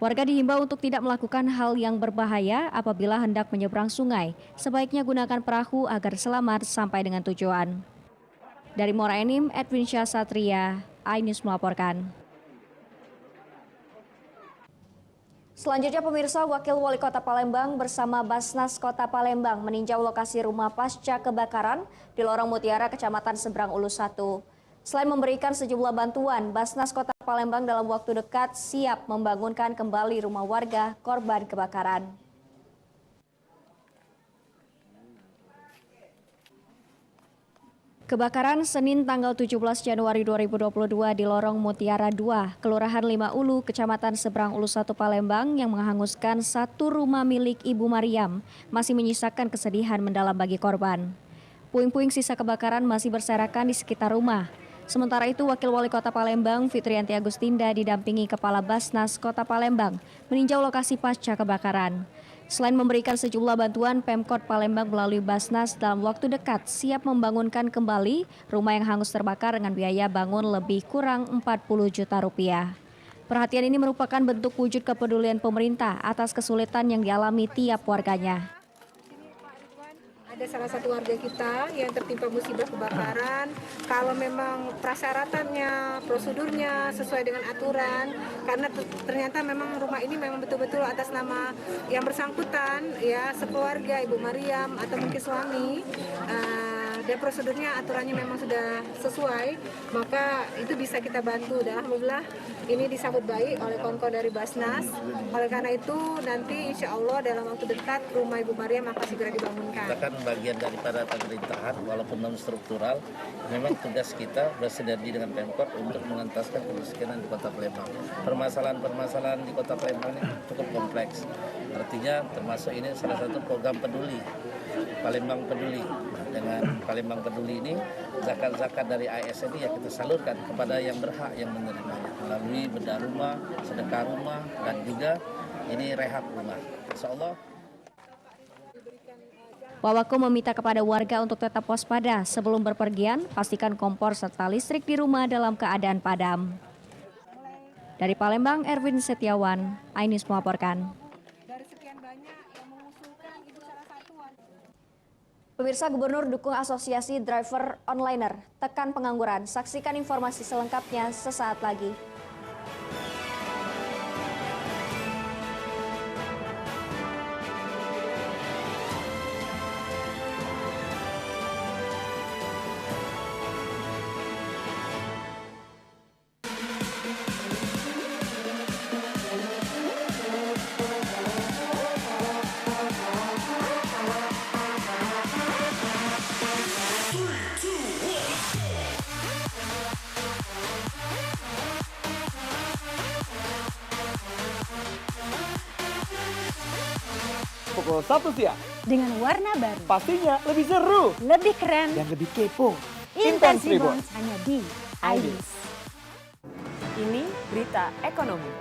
Warga dihimbau untuk tidak melakukan hal yang berbahaya apabila hendak menyeberang sungai. Sebaiknya gunakan perahu agar selamat sampai dengan tujuan. Dari Muara Enim, Edwin Syah Satria, iNews melaporkan. Selanjutnya, pemirsa, Wakil Wali Kota Palembang bersama Basnas Kota Palembang meninjau lokasi rumah pasca kebakaran di Lorong Mutiara, Kecamatan Seberang Ulu 1. Selain memberikan sejumlah bantuan, Basnas Kota Palembang dalam waktu dekat siap membangunkan kembali rumah warga korban kebakaran. Kebakaran Senin tanggal 17 Januari 2022 di Lorong Mutiara 2, Kelurahan 5 Ulu, Kecamatan Seberang Ulu 1 Palembang yang menghanguskan satu rumah milik Ibu Mariam masih menyisakan kesedihan mendalam bagi korban. Puing-puing sisa kebakaran masih berserakan di sekitar rumah. Sementara itu, Wakil Wali Kota Palembang, Fitrianti Agustinda, didampingi Kepala Basnas Kota Palembang, meninjau lokasi pasca kebakaran. Selain memberikan sejumlah bantuan, Pemkot Palembang melalui Basnas dalam waktu dekat siap membangunkan kembali rumah yang hangus terbakar dengan biaya bangun lebih kurang 40 juta rupiah. Perhatian ini merupakan bentuk wujud kepedulian pemerintah atas kesulitan yang dialami tiap warganya. ada salah satu warga kita yang tertimpa musibah kebakaran. Kalau memang prasyaratannya, prosedurnya sesuai dengan aturan, karena ternyata memang rumah ini memang betul-betul atas nama yang bersangkutan, ya sekeluarga Ibu Mariam atau mungkin suami, dan prosedurnya aturannya memang sudah sesuai, maka itu bisa kita bantu. Dan alhamdulillah ini disambut baik oleh kawan-kawan dari Basnas. Oleh karena itu nanti insya Allah dalam waktu dekat rumah Ibu Mariam akan segera dibangunkan. Kita kan bagian daripada pemerintahan, walaupun non struktural, memang tugas kita bersinergi dengan Pemkot untuk mengentaskan kemiskinan di Kota Palembang. Permasalahan-permasalahan di Kota Palembang ini cukup kompleks. Artinya termasuk ini salah satu program peduli, Palembang Peduli. Dengan Palembang Peduli ini, zakat-zakat dari ASN ini ya kita salurkan kepada yang berhak yang menerimanya melalui bedah rumah, sedekah rumah, dan juga ini rehab rumah. Insyaallah. Wawako meminta kepada warga untuk tetap waspada sebelum berpergian, pastikan kompor serta listrik di rumah dalam keadaan padam. Dari Palembang, Erwin Setiawan, iNews melaporkan. Pemirsa, Gubernur dukung Asosiasi Driver Onliner, tekan pengangguran. Saksikan informasi selengkapnya sesaat lagi. Pukul 1 siang. Dengan warna baru. Pastinya lebih seru. Lebih keren. Dan lebih kepo. Intense Reborn hanya di iNews. Ini berita ekonomi.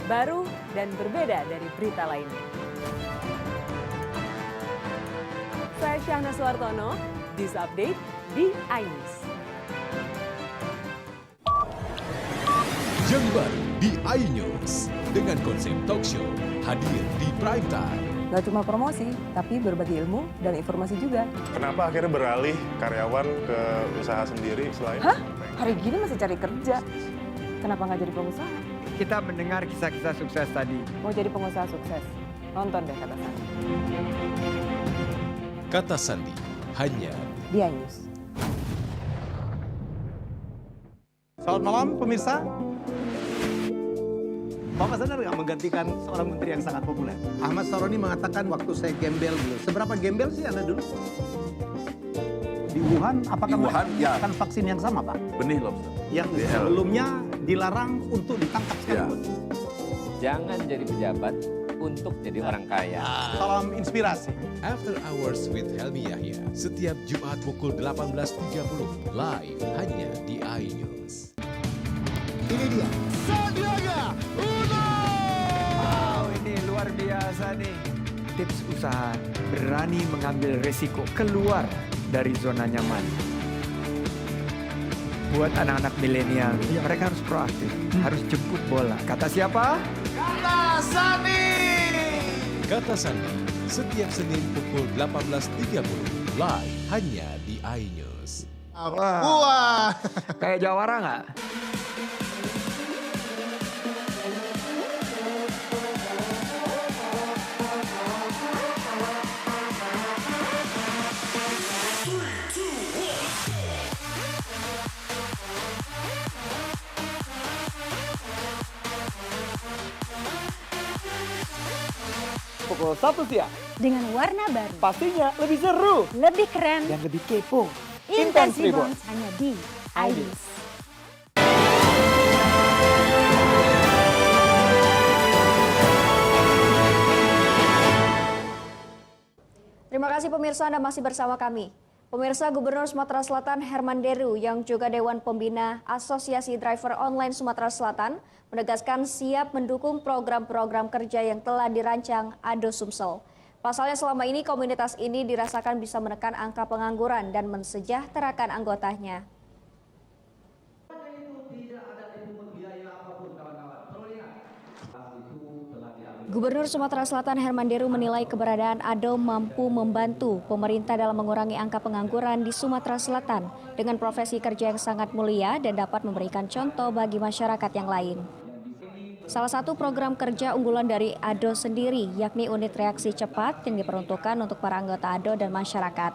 Baru dan berbeda dari berita lainnya. Saya Syahna Suartono, This Update di iNews. Yang baru di iNews dengan konsep talk show hadir di prime time. Gak cuma promosi, tapi berbagi ilmu dan informasi juga. Kenapa akhirnya beralih karyawan ke usaha sendiri selain? Hah? Hari gini masih cari kerja. Kenapa nggak jadi pengusaha? Kita mendengar kisah-kisah sukses tadi. Mau jadi pengusaha sukses? Nonton deh Kata Sandi. Kata Sandi hanya di iNews. Selamat malam pemirsa. Bapak sadar nggak menggantikan seorang menteri yang sangat populer? Ahmad Saroni mengatakan waktu saya gembel dulu. Seberapa gembel sih Anda dulu? Di Wuhan, apakah menggunakan vaksin yang sama, Pak? Benih lobster. Yang sebelumnya dilarang untuk ditangkap sekalipun. Jangan jadi pejabat untuk jadi orang kaya. Salam inspirasi. After Hours with Helmi Yahya setiap Jumat pukul 18.30 live hanya di iNews. Ini dia. Sandiaga Uno. Wow, ini luar biasa nih. Tips usaha, berani mengambil resiko, keluar dari zona nyaman. Buat anak-anak milenial, mereka harus proaktif, harus jemput bola. Kata siapa? Kata Sandi. Kata Sandi setiap Senin pukul 18.30 live hanya di iNews. Wah. Kayak jawara nggak? Pukul 1 siang. Dengan warna baru. Pastinya lebih seru. Lebih keren. Dan lebih kepo. Intense Reborn hanya di iNews. Terima kasih pemirsa, Anda masih bersama kami. Pemirsa, Gubernur Sumatera Selatan Herman Deru yang juga Dewan Pembina Asosiasi Driver Online Sumatera Selatan menegaskan siap mendukung program-program kerja yang telah dirancang Ado Sumsel. Pasalnya selama ini komunitas ini dirasakan bisa menekan angka pengangguran dan mensejahterakan anggotanya. Gubernur Sumatera Selatan Herman Deru menilai keberadaan ADO mampu membantu pemerintah dalam mengurangi angka pengangguran di Sumatera Selatan dengan profesi kerja yang sangat mulia dan dapat memberikan contoh bagi masyarakat yang lain. Salah satu program kerja unggulan dari ADO sendiri yakni unit reaksi cepat yang diperuntukkan untuk para anggota ADO dan masyarakat.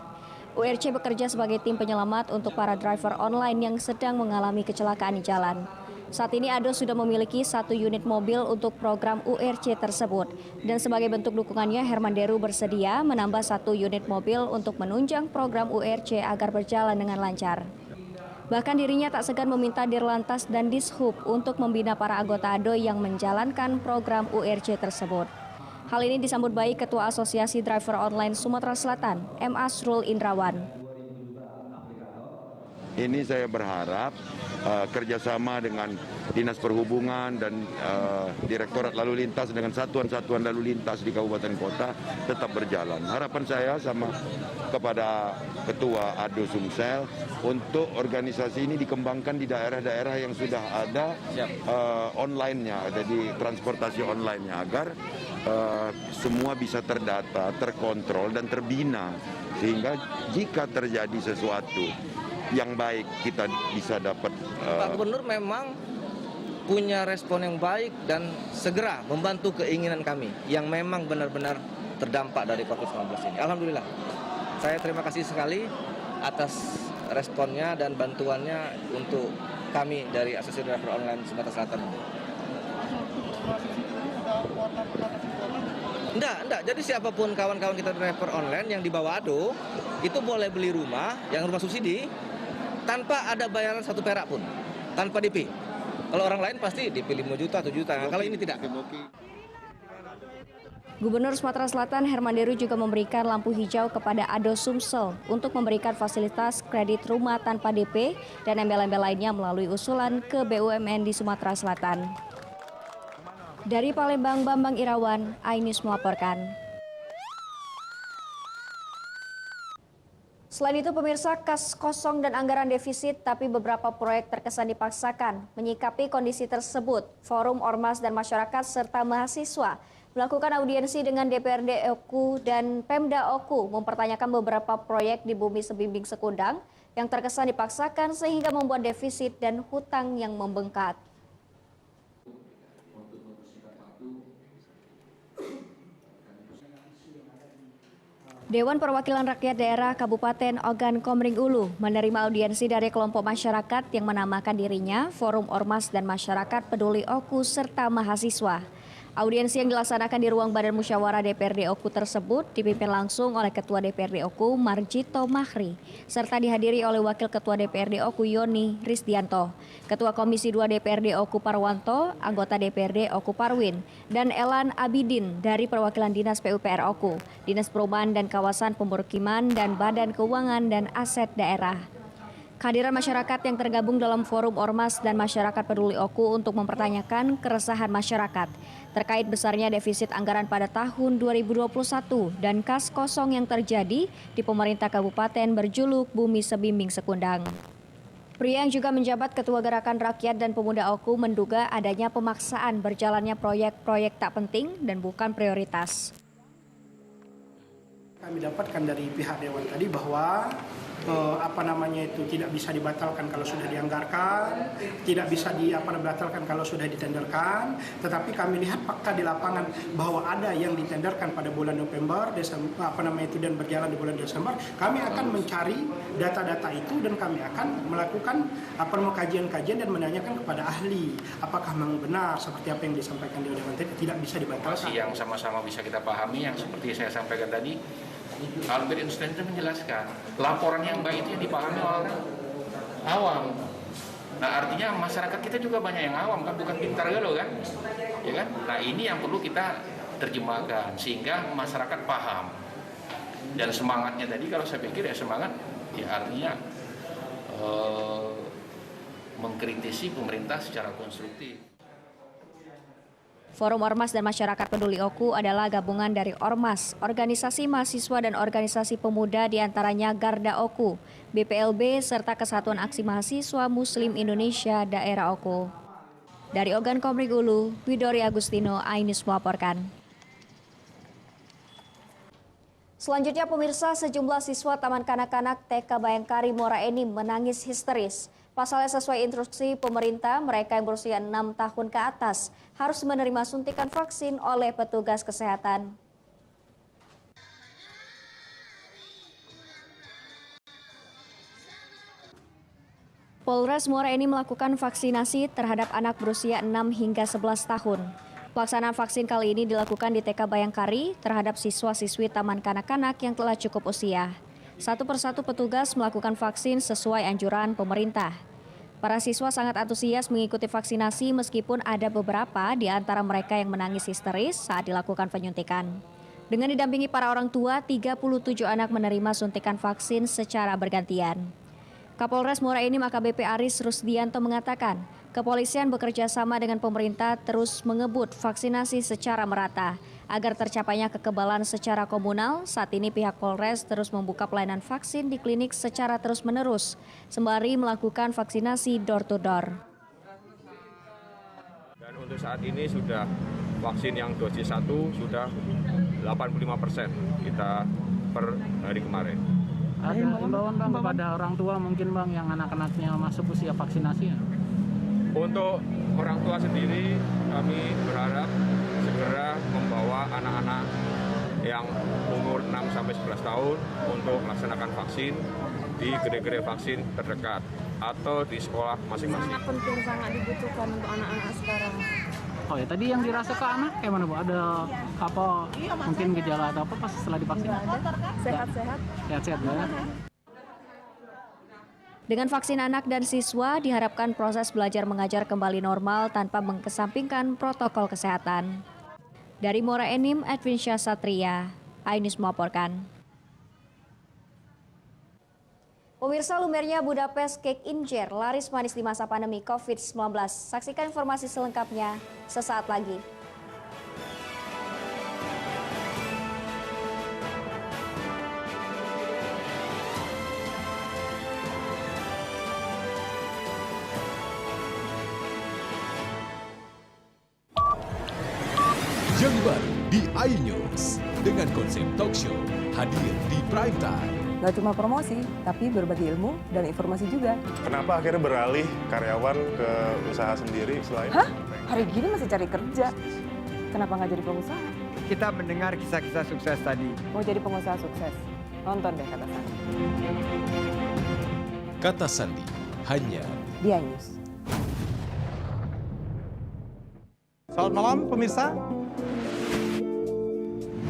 URC bekerja sebagai tim penyelamat untuk para driver online yang sedang mengalami kecelakaan di jalan. Saat ini ADO sudah memiliki 1 unit mobil untuk program URC tersebut. Dan sebagai bentuk dukungannya, Herman Deru bersedia menambah 1 unit mobil untuk menunjang program URC agar berjalan dengan lancar. Bahkan dirinya tak segan meminta Dirlantas dan Dishub untuk membina para anggota ADO yang menjalankan program URC tersebut. Hal ini disambut baik Ketua Asosiasi Driver Online Sumatera Selatan, M. Asrul Indrawan. Ini saya berharap kerjasama dengan Dinas Perhubungan dan Direktorat Lalu Lintas dengan satuan-satuan lalu lintas di kabupaten kota tetap berjalan. Harapan saya sama kepada Ketua ADO Sumsel untuk organisasi ini dikembangkan di daerah-daerah yang sudah ada online-nya, jadi transportasi online-nya agar semua bisa terdata, terkontrol dan terbina sehingga jika terjadi sesuatu yang baik kita bisa dapat. Pak Gubernur memang punya respon yang baik dan segera membantu keinginan kami yang memang benar-benar terdampak dari COVID-19 ini. Alhamdulillah, saya terima kasih sekali atas responnya dan bantuannya untuk kami dari Asosiasi Driver Online Sumatera Selatan. Enggak. Jadi siapapun kawan-kawan kita driver online yang di bawah ADO itu boleh beli rumah, yang rumah subsidi, tanpa ada bayaran 1 perak pun, tanpa DP. Kalau orang lain pasti DP 5 juta, 7 juta. Kalau ini tidak. Gubernur Sumatera Selatan Herman Deru juga memberikan lampu hijau kepada ADO Sumsel untuk memberikan fasilitas kredit rumah tanpa DP dan embel-embel lainnya melalui usulan ke BUMN di Sumatera Selatan. Dari Palembang, Bambang Irawan, iNews melaporkan. Selain itu, pemirsa, kas kosong dan anggaran defisit, tapi beberapa proyek terkesan dipaksakan. Menyikapi kondisi tersebut, Forum Ormas dan Masyarakat serta mahasiswa melakukan audiensi dengan DPRD Oku dan Pemda Oku mempertanyakan beberapa proyek di Bumi Sebimbing Sekundang yang terkesan dipaksakan sehingga membuat defisit dan hutang yang membengkak. Dewan Perwakilan Rakyat Daerah Kabupaten Ogan Komering Ulu menerima audiensi dari kelompok masyarakat yang menamakan dirinya Forum Ormas dan Masyarakat Peduli Oku serta mahasiswa. Audiensi yang dilaksanakan di ruang Badan Musyawarah DPRD Oku tersebut dipimpin langsung oleh Ketua DPRD Oku Marjito Mahri serta dihadiri oleh Wakil Ketua DPRD Oku Yoni Risdianto, Ketua Komisi 2 DPRD Oku Parwanto, anggota DPRD Oku Parwin, dan Elan Abidin dari perwakilan Dinas PUPR Oku, Dinas Perumahan dan Kawasan Pemukiman dan Badan Keuangan dan Aset Daerah. Kehadiran masyarakat yang tergabung dalam Forum Ormas dan Masyarakat Peduli Oku untuk mempertanyakan keresahan masyarakat terkait besarnya defisit anggaran pada tahun 2021 dan kas kosong yang terjadi di pemerintah kabupaten berjuluk Bumi Sebimbing Sekundang. Pria yang juga menjabat Ketua Gerakan Rakyat dan Pemuda Oku menduga adanya pemaksaan berjalannya proyek-proyek tak penting dan bukan prioritas. Kami dapatkan dari pihak Dewan tadi bahwa tidak bisa dibatalkan kalau sudah dianggarkan, tidak bisa dibatalkan kalau sudah ditenderkan, tetapi kami lihat fakta di lapangan bahwa ada yang ditenderkan pada bulan November, Desember, dan berjalan di bulan Desember. Kami akan mencari data-data itu dan kami akan melakukan kajian-kajian dan menanyakan kepada ahli apakah memang benar seperti apa yang disampaikan di Dewan tadi tidak bisa dibatalkan. Yang sama-sama bisa kita pahami yang seperti saya sampaikan tadi. Albert Einstein itu menjelaskan laporan yang baik itu yang dipahami oleh orang awam. Nah artinya masyarakat kita juga banyak yang awam kan, bukan pintar galau kan, ya kan? Nah ini yang perlu kita terjemahkan sehingga masyarakat paham. Dan semangatnya tadi kalau saya pikir ya semangat ya artinya mengkritisi pemerintah secara konstruktif. Forum Ormas dan Masyarakat Peduli Oku adalah gabungan dari ormas, organisasi mahasiswa dan organisasi pemuda diantaranya Garda Oku, BPLB, serta Kesatuan Aksi Mahasiswa Muslim Indonesia Daerah Oku. Dari Ogan Komering Ulu, Widori Agustino, iNews melaporkan. Selanjutnya pemirsa, sejumlah siswa Taman Kanak-Kanak TK Bayangkari Muara Enim menangis histeris. Pasalnya sesuai instruksi pemerintah, mereka yang berusia 6 tahun ke atas harus menerima suntikan vaksin oleh petugas kesehatan. Polres Muara Enim melakukan vaksinasi terhadap anak berusia 6 hingga 11 tahun. Pelaksanaan vaksin kali ini dilakukan di TK Bayangkari terhadap siswa-siswi Taman Kanak-Kanak yang telah cukup usia. Satu persatu petugas melakukan vaksin sesuai anjuran pemerintah. Para siswa sangat antusias mengikuti vaksinasi meskipun ada beberapa di antara mereka yang menangis histeris saat dilakukan penyuntikan. Dengan didampingi para orang tua, 37 anak menerima suntikan vaksin secara bergantian. Kapolres Muara Enim AKBP Aris Rusdianto mengatakan, kepolisian bekerja sama dengan pemerintah terus mengebut vaksinasi secara merata. Agar tercapainya kekebalan secara komunal, saat ini pihak Polres terus membuka pelayanan vaksin di klinik secara terus-menerus, sembari melakukan vaksinasi door-to-door. Dan untuk saat ini sudah vaksin yang dosis 1 sudah 85% kita per hari kemarin. Ada himbauan Bang kepada orang tua mungkin Bang yang anak-anaknya masuk usia vaksinasi ya? Untuk orang tua sendiri kami berharap segera membawa anak-anak yang umur 6 sampai 11 tahun untuk melaksanakan vaksin di gerai-gerai vaksin terdekat atau di sekolah masing-masing. Sangat penting, sangat dibutuhkan untuk anak-anak sekarang. Oh ya, tadi yang dirasa ke anak kayak mana Bu? Ada apa mungkin gejala atau apa pas setelah divaksin? Sehat-sehat. Sehat-sehat ya. Dengan vaksin anak dan siswa, diharapkan proses belajar mengajar kembali normal tanpa mengesampingkan protokol kesehatan. Dari Muara Enim, Edwin Syah Satria, iNews melaporkan. Pemirsa, lumernya Budapest Cake Injer laris manis di masa pandemi COVID-19. Saksikan informasi selengkapnya sesaat lagi. Yang baru di iNews dengan konsep talk show hadir di prime time. Gak cuma promosi, tapi berbagi ilmu dan informasi juga. Kenapa akhirnya beralih karyawan ke usaha sendiri selain? Hah? Hari gini masih cari kerja. Kenapa nggak jadi pengusaha? Kita mendengar kisah-kisah sukses tadi. Mau jadi pengusaha sukses? Nonton deh Kata Sandi. Kata Sandi hanya di iNews. Selamat malam pemirsa.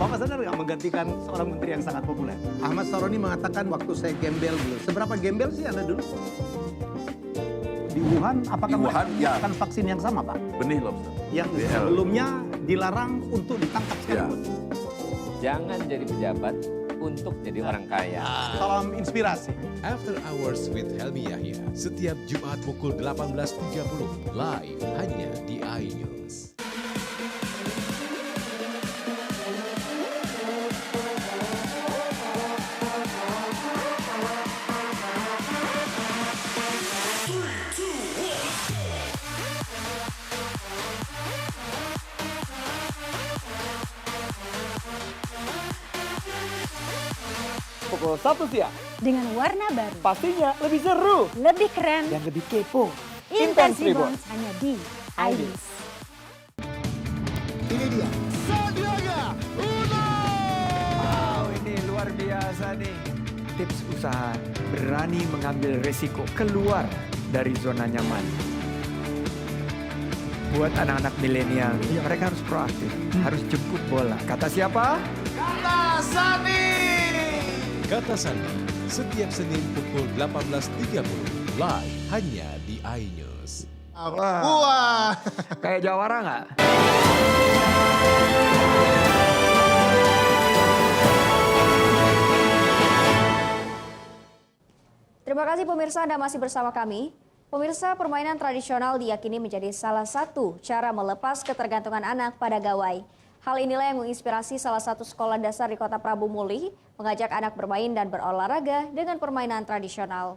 Bapak sadar nggak menggantikan seorang menteri yang sangat populer? Ahmad Saroni mengatakan waktu saya gembel dulu. Seberapa gembel sih Anda dulu? Di Wuhan, apakah menggunakan vaksin yang sama Pak? Benih lobster. Yang sebelumnya dilarang untuk ditangkap sekalipun. Jangan jadi pejabat untuk jadi orang kaya. Salam inspirasi. After Hours with Helmi Yahya setiap Jumat pukul 18.30 live hanya di iNews. Pukul 1 siang. Dengan warna baru. Pastinya lebih seru. Lebih keren. Dan lebih kepo. Intense Reborns hanya di iNews. Ini dia. Sandiaga Uno! Wow, ini luar biasa nih. Tips usaha, berani mengambil resiko, keluar dari zona nyaman. Buat anak-anak milenial, mereka harus proaktif, harus jemput bola. Kata siapa? Kata Sandi! Kata Sandi, setiap Senin pukul 18.30 live hanya di iNews. Wah, kayak Jawara nggak? Terima kasih pemirsa, Anda masih bersama kami. Pemirsa, permainan tradisional diyakini menjadi salah satu cara melepas ketergantungan anak pada gawai. Hal inilah yang menginspirasi salah satu sekolah dasar di Kota Prabu Muli mengajak anak bermain dan berolahraga dengan permainan tradisional.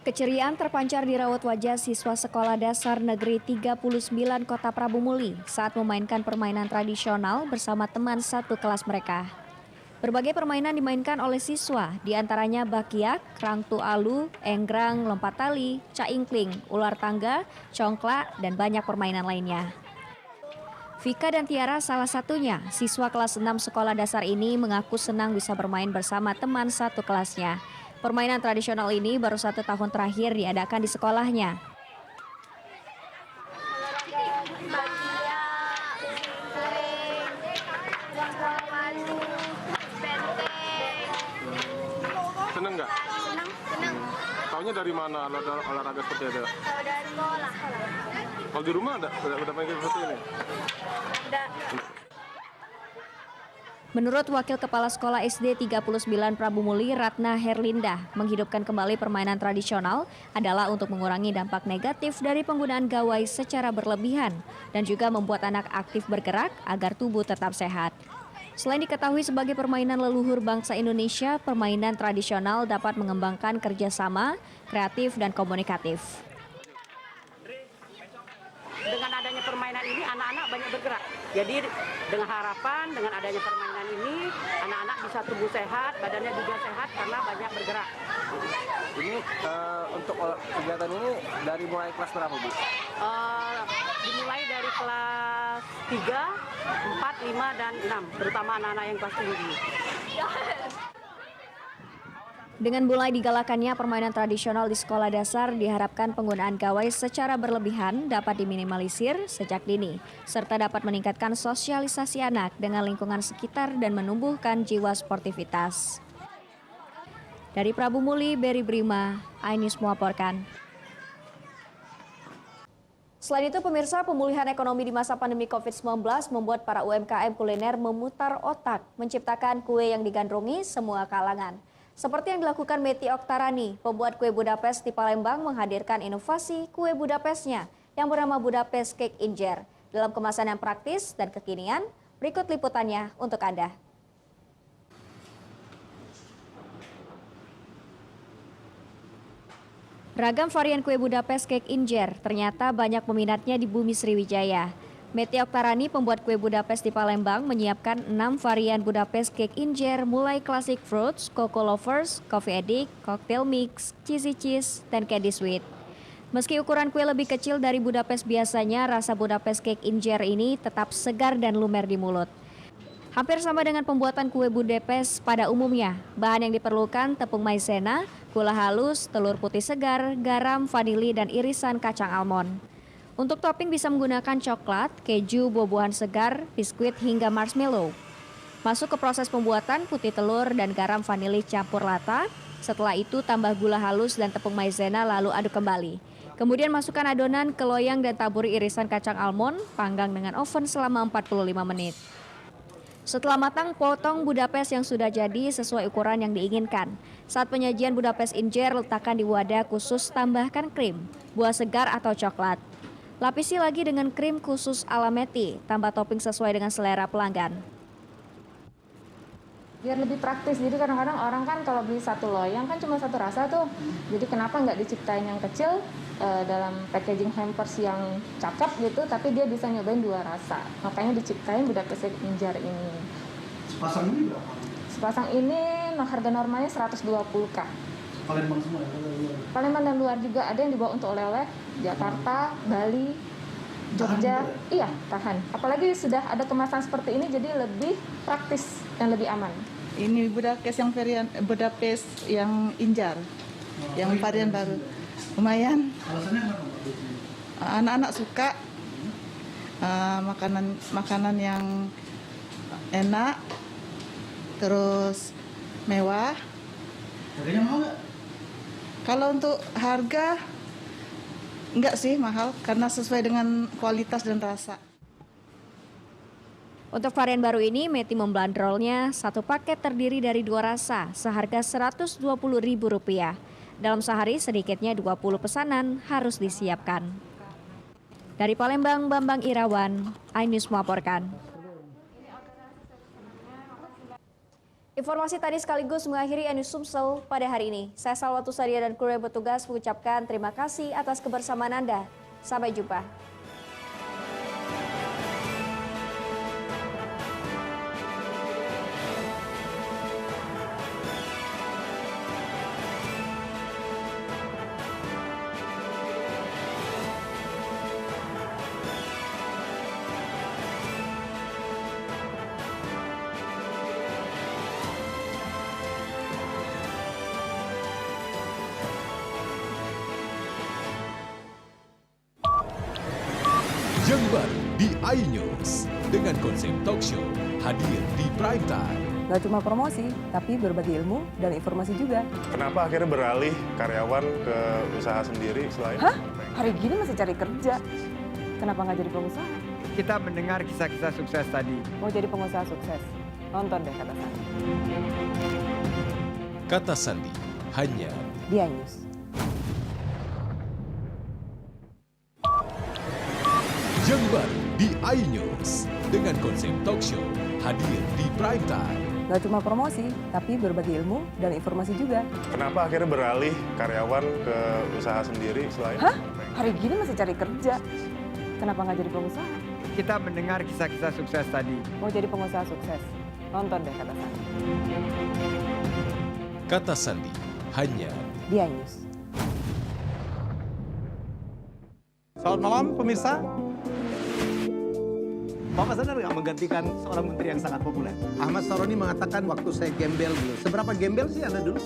Keceriaan terpancar di raut wajah siswa Sekolah Dasar Negeri 39 Kota Prabu Muli saat memainkan permainan tradisional bersama teman satu kelas mereka. Berbagai permainan dimainkan oleh siswa, diantaranya bakiak, rangtu alu, enggrang, lompat tali, caingkling, ular tangga, congklak, dan banyak permainan lainnya. Vika dan Tiara salah satunya, siswa kelas 6 sekolah dasar ini mengaku senang bisa bermain bersama teman satu kelasnya. Permainan tradisional ini baru 1 tahun terakhir diadakan di sekolahnya. Seneng nggak? Seneng. Taunya dari mana olahraga seperti itu? Tahu dari sekolah. Kalau di rumah udah main seperti ini? Udah. Menurut Wakil Kepala Sekolah SD 39 Prabu Muli, Ratna Herlinda, menghidupkan kembali permainan tradisional adalah untuk mengurangi dampak negatif dari penggunaan gawai secara berlebihan dan juga membuat anak aktif bergerak agar tubuh tetap sehat. Selain diketahui sebagai permainan leluhur bangsa Indonesia, permainan tradisional dapat mengembangkan kerjasama, kreatif, dan komunikatif. Dengan adanya permainan ini anak-anak banyak bergerak. Jadi dengan harapan dengan adanya permainan ini anak-anak bisa tumbuh sehat, badannya juga sehat karena banyak bergerak. Ini untuk kegiatan ini dari mulai kelas berapa, Bu? Dimulai dari kelas 3, 4, 5, dan 6, terutama anak-anak yang kelas tinggi. Dengan mulai digalakannya permainan tradisional di sekolah dasar, diharapkan penggunaan gawai secara berlebihan dapat diminimalisir sejak dini, serta dapat meningkatkan sosialisasi anak dengan lingkungan sekitar dan menumbuhkan jiwa sportivitas. Dari Prabu Muli, Berry Brima, iNews melaporkan. Selain itu, pemirsa, pemulihan ekonomi di masa pandemi COVID-19 membuat para UMKM kuliner memutar otak, menciptakan kue yang digandrungi semua kalangan. Seperti yang dilakukan Meti Oktarani, pembuat kue Budapest di Palembang menghadirkan inovasi kue Budapestnya yang bernama Budapest Cake Injer. Dalam kemasan yang praktis dan kekinian, berikut liputannya untuk Anda. Ragam varian kue Budapest Cake Injer ternyata banyak peminatnya di bumi Sriwijaya. Meti Oktarani, pembuat kue Budapest di Palembang, menyiapkan 6 varian Budapest Cake Injer mulai classic fruits, coco lovers, coffee addict, cocktail mix, cheesy cheese, dan candy sweet. Meski ukuran kue lebih kecil dari Budapest biasanya, rasa Budapest Cake Injer ini tetap segar dan lumer di mulut. Hampir sama dengan pembuatan kue Budapest pada umumnya. Bahan yang diperlukan tepung maizena, gula halus, telur putih segar, garam, vanili, dan irisan kacang almond. Untuk topping bisa menggunakan coklat, keju, buah-buahan segar, biskuit, hingga marshmallow. Masuk ke proses pembuatan, putih telur dan garam vanili campur rata. Setelah itu tambah gula halus dan tepung maizena lalu aduk kembali. Kemudian masukkan adonan ke loyang dan taburi irisan kacang almond, panggang dengan oven selama 45 menit. Setelah matang, potong Budapest yang sudah jadi sesuai ukuran yang diinginkan. Saat penyajian Budapest Injer, letakkan di wadah khusus, tambahkan krim, buah segar atau coklat. Lapisi lagi dengan krim khusus ala Meti, tambah topping sesuai dengan selera pelanggan. Biar lebih praktis, jadi kadang-kadang orang kan kalau beli satu loyang kan cuma satu rasa tuh. Jadi kenapa nggak diciptain yang kecil dalam packaging hampers yang cakep gitu, tapi dia bisa nyobain 2 rasa. Makanya diciptain Budapest Injer ini. Sepasang ini berapa? Sepasang ini harga normalnya 120.000. Palembang semua ya? Palembang dan luar juga, ada yang dibawa untuk oleh-oleh, Jakarta, Bali, Jogja. Iya, tahan. Apalagi sudah ada kemasan seperti ini, jadi lebih praktis dan lebih aman. Ini Budapest yang varian Budapest yang Injar, yang varian baru. Lumayan. Alasannya kenapa? Anak-anak suka makanan yang enak, terus mewah. Harganya mahal nggak? Kalau untuk harga enggak sih mahal, karena sesuai dengan kualitas dan rasa. Untuk varian baru ini, Meti membandrolnya satu paket terdiri dari 2 rasa seharga Rp120.000. Dalam sehari sedikitnya 20 pesanan harus disiapkan. Dari Palembang, Bambang Irawan, iNews melaporkan. Informasi tadi sekaligus mengakhiri iNews Sumsel pada hari ini. Saya Salwatu Sadia dan kru yang bertugas mengucapkan terima kasih atas kebersamaan Anda. Sampai jumpa. Yang baru di iNews dengan konsep talk show hadir di prime time. Gak cuma promosi, tapi berbagi ilmu dan informasi juga. Kenapa akhirnya beralih karyawan ke usaha sendiri selain? Hah? Hari gini masih cari kerja. Kenapa nggak jadi pengusaha? Kita mendengar kisah-kisah sukses tadi. Mau jadi pengusaha sukses? Nonton deh Kata Sandi. Kata Sandi hanya Di iNews. yang baru di iNews dengan konsep talk show hadir di prime time. Gak cuma promosi, tapi berbagi ilmu dan informasi juga. Kenapa akhirnya beralih karyawan ke usaha sendiri selain? Hah? Hari gini masih cari kerja. Kenapa nggak jadi pengusaha? Kita mendengar kisah-kisah sukses tadi. Mau jadi pengusaha sukses? Nonton deh Kata Sandi. Kata Sandi hanya Di iNews. Selamat malam pemirsa. Bapak sadar nggak menggantikan seorang menteri yang sangat populer? Ahmad Saroni mengatakan waktu saya gembel dulu. Seberapa gembel sih Anda dulu?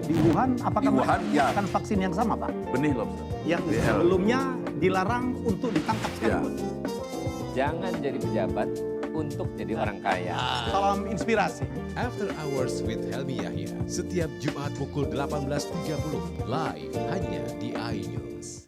Di Wuhan, apakah menggunakan vaksin yang sama, Pak? Benih lobster. Yang sebelumnya dilarang untuk ditangkap sekalipun. Jangan jadi pejabat untuk jadi orang kaya. Salam inspirasi. After Hours with Helmi Yahya setiap Jumat pukul 18.30 live hanya di iNews.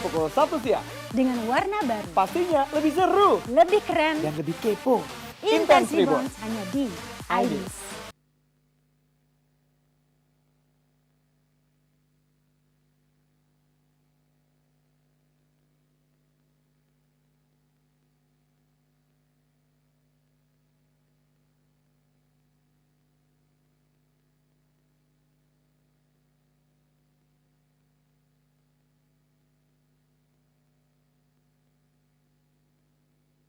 Pukul 1 siang. Dengan warna baru. Pastinya lebih seru. Lebih keren. Dan lebih kepo. Intense Rebounds hanya di iNews.